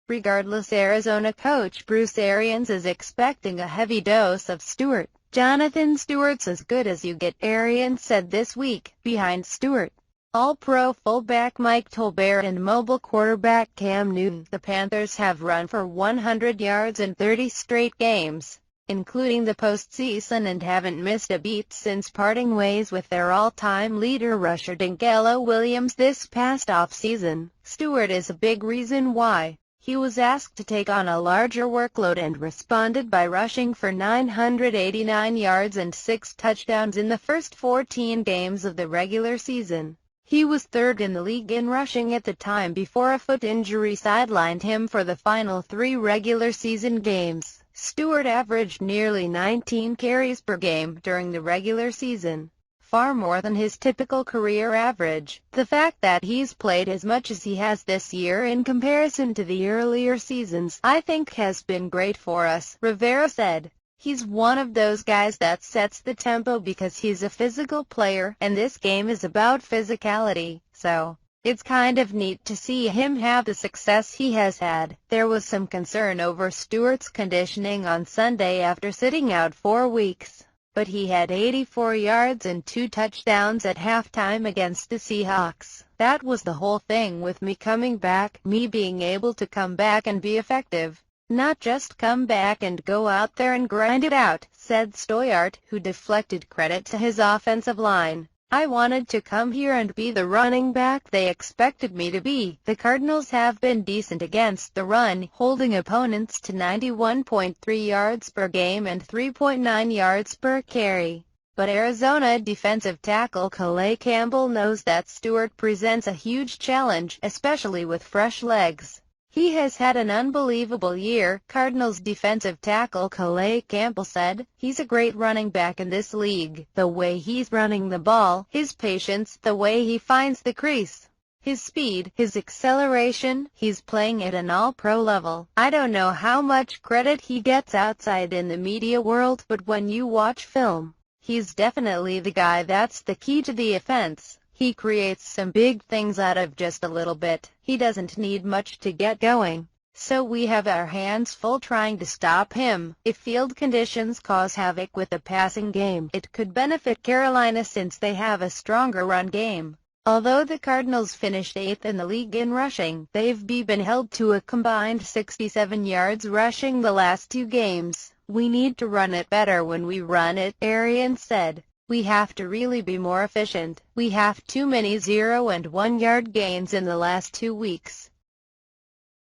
Regardless, Arizona coach Bruce Arians is expecting a heavy dose of Stewart. "Jonathan Stewart's as good as you get," Arians said this week. Behind Stewart, All-Pro fullback Mike Tolbert and mobile quarterback Cam Newton, the Panthers have run for 100 yards in 30 straight games, including the postseason, and haven't missed a beat since parting ways with their all-time leader rusher DeAngelo Williams this past offseason. Stewart is a big reason why. He was asked to take on a larger workload and responded by rushing for 989 yards and 6 touchdowns in the first 14 games of the regular season. He was third in the league in rushing at the time before a foot injury sidelined him for the final 3 regular season games. Stewart averaged nearly 19 carries per game during the regular season, far more than his typical career average. "The fact that he's played as much as he has this year in comparison to the earlier seasons, I think has been great for us," Rivera said. "He's one of those guys that sets the tempo because he's a physical player, and this game is about physicality, so it's kind of neat to see him have the success he has had." There was some concern over Stewart's conditioning on Sunday after sitting out 4 weeks, but he had 84 yards and 2 touchdowns at halftime against the Seahawks. "That was the whole thing with me coming back, me being able to come back and be effective. Not just come back and go out there and grind it out," said Stewart, who deflected credit to his offensive line. "I wanted to come here and be the running back they expected me to be." The Cardinals have been decent against the run, holding opponents to 91.3 yards per game and 3.9 yards per carry. But Arizona defensive tackle Calais Campbell knows that Stewart presents a huge challenge, especially with fresh legs. "He has had an unbelievable year," Cardinals defensive tackle Calais Campbell said. "He's a great running back in this league. The way he's running the ball, his patience, the way he finds the crease, his speed, his acceleration, he's playing at an all-pro level. I don't know how much credit he gets outside in the media world, but when you watch film, he's definitely the guy that's the key to the offense. He creates some big things out of just a little bit. He doesn't need much to get going. So we have our hands full trying to stop him. If field conditions cause havoc with the passing game, it could benefit Carolina since they have a stronger run game." Although the Cardinals finished 8th in the league in rushing, they've been held to a combined 67 yards rushing the last 2 games. "We need to run it better when we run it," Arians said. "We have to really be more efficient. We have too many 0 and 1 yard gains in the last 2 weeks."